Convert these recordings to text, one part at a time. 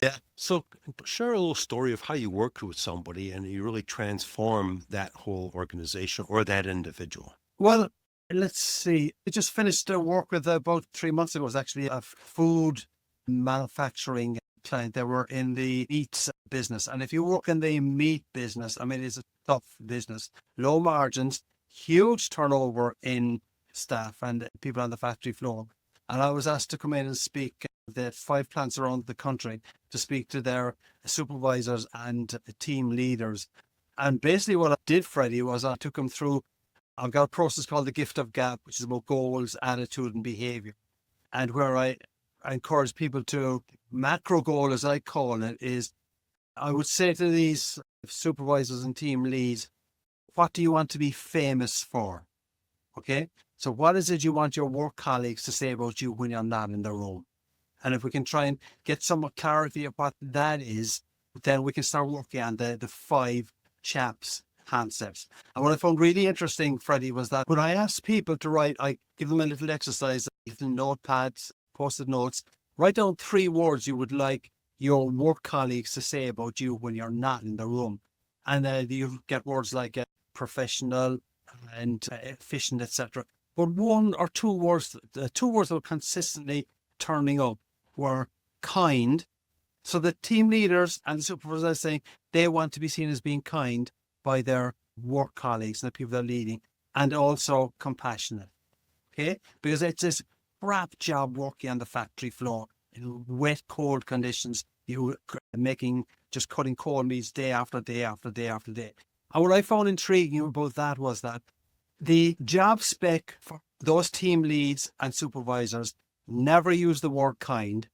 Yeah. So share a little story of how you worked with somebody and you really transform that whole organization or that individual. Well, let's see. I just finished work with about 3 months ago. It was actually a food manufacturing client. They were in the meat business. And if you work in the meat business, I mean, it's a tough business, low margins, huge turnover in staff and people on the factory floor. And I was asked to come in and speak at the 5 plants around the country to speak to their supervisors and team leaders. And basically what I did, Freddie, was I took them through. I've got a process called the gift of gap, which is about goals, attitude, and behavior. And where I encourage people to macro goal, as I call it, is I would say to these supervisors and team leads, what do you want to be famous for? Okay. So what is it you want your work colleagues to say about you when you're not in the room? And if we can try and get some clarity of what that is, then we can start working on the five chaps concepts. And what I found really interesting, Freddie, was that when I asked people to write, I give them a little exercise, little notepads, post-it notes, write down 3 words you would like your work colleagues to say about you when you're not in the room. And you get words like professional and efficient, etc. But 1 or 2 words, the 2 words that were consistently turning up were kind. So the team leaders and the supervisors are saying they want to be seen as being kind by their work colleagues and the people they're leading, and also compassionate. Okay? Because it's this crap job working on the factory floor in wet, cold conditions. You making just cutting cold meats day after day after day after day. And what I found intriguing about that was that the job spec for those team leads and supervisors never use the word kind,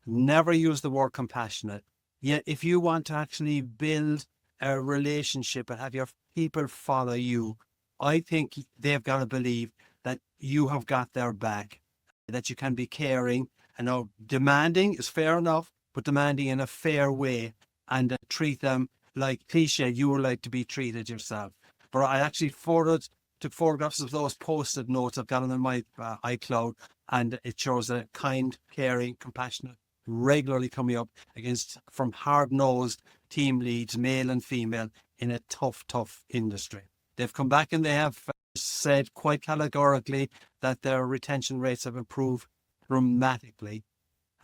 never use the word compassionate. Yet, if you want to actually build a relationship and have your people follow you, I think they've got to believe that you have got their back, that you can be caring. And now, demanding is fair enough, but demanding in a fair way and treat them like cliche you would like to be treated yourself. But I actually took photographs of those post-it notes. I've got them in my iCloud, and it shows a kind, caring, compassionate, regularly coming up against from hard-nosed team leads, male and female, in a tough, tough industry. They've come back and they have said quite categorically that their retention rates have improved dramatically.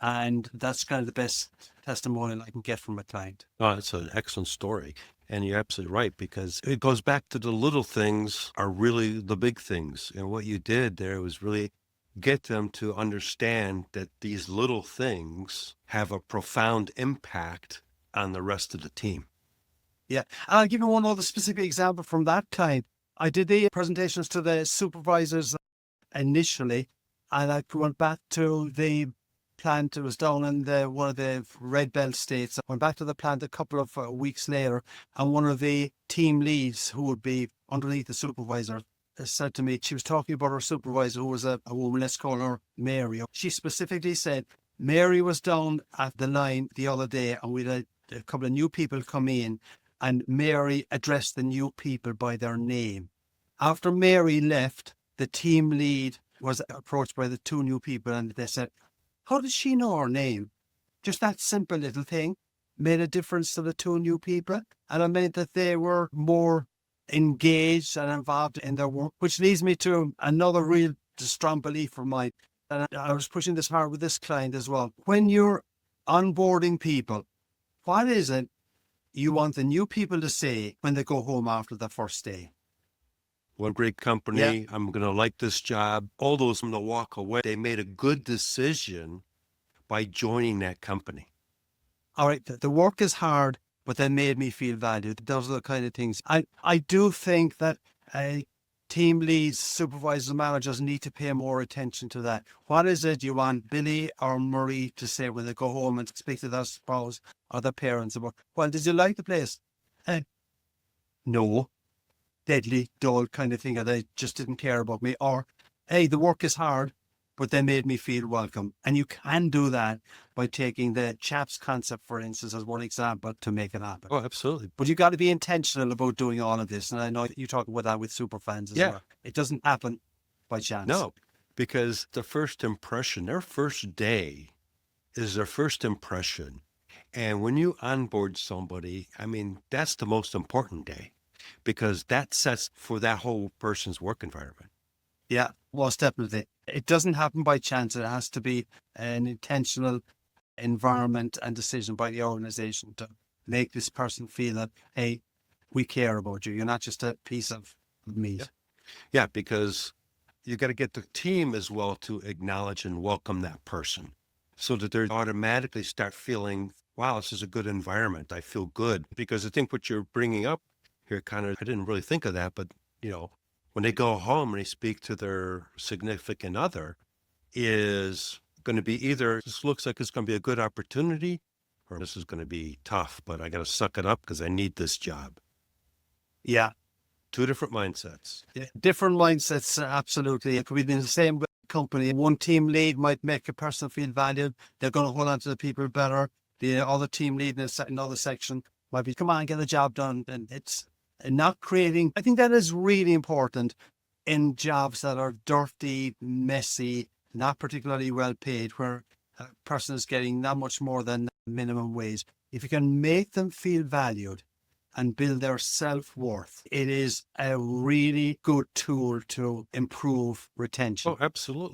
And that's kind of the best testimonial I can get from a client. Oh, it's an excellent story. And you're absolutely right, because it goes back to the little things are really the big things. And what you did there was really get them to understand that these little things have a profound impact on the rest of the team. Yeah. And I'll give you one other specific example from that client. I did the presentations to the supervisors initially, and I went back to the plant. It was down in one of the red belt states. I went back to the plant a couple of weeks later, and one of the team leads who would be underneath the supervisor said to me, she was talking about her supervisor who was a woman, let's call her Mary. She specifically said, Mary was down at the line the other day and we had a couple of new people come in, and Mary addressed the new people by their name. After Mary left, the team lead was approached by the 2 new people and they said, how did she know her name? Just that simple little thing made a difference to the 2 new people. And it meant that they were more engaged and involved in their work, which leads me to another real strong belief of mine. And I was pushing this hard with this client as well. When you're onboarding people, what is it you want the new people to say when they go home after the first day? What a great Yeah. company. I'm going to like this job. All those going to walk away. They made a good decision by joining that company. All right. The work is hard, but they made me feel valued. Those are the kind of things. I do think that team leads, supervisors, managers need to pay more attention to that. What is it you want Billy or Marie to say when they go home and speak to their spouse or their parents about, well, did you like the place? No. Deadly, dull kind of thing, and they just didn't care about me. Or, hey, the work is hard, but they made me feel welcome. And you can do that by taking the CHAPS concept, for instance, as one example to make it happen. Oh, absolutely. But you got to be intentional about doing all of this. And I know you talk about that with super fans as Yeah. well. It doesn't happen by chance. No, because the first impression, their first day is their first impression. And when you onboard somebody, I mean, that's the most important day because that sets for that whole person's work environment. Yeah, most definitely. It doesn't happen by chance. It has to be an intentional environment and decision by the organization to make this person feel that, hey, we care about you. You're not just a piece of Yeah. meat. Yeah, because you got to get the team as well to acknowledge and welcome that person so that they automatically start feeling, wow, this is a good environment. I feel good. Because I think what you're bringing up here, kind of, I didn't really think of that, but, you know, when they go home and they speak to their significant other, is going to be either this looks like it's going to be a good opportunity or this is going to be tough, but I got to suck it up because I need this job. Yeah. Two different mindsets. Yeah. Different mindsets, absolutely. It could be in the same company. One team lead might make a person feel valued. They're going to hold on to the people better. The other team lead in another section might be, come on, get the job done. And it's not creating, I think that is really important in jobs that are dirty, messy, not particularly well paid, where a person is getting not much more than minimum wage. If you can make them feel valued and build their self-worth, it is a really good tool to improve retention. Oh, absolutely.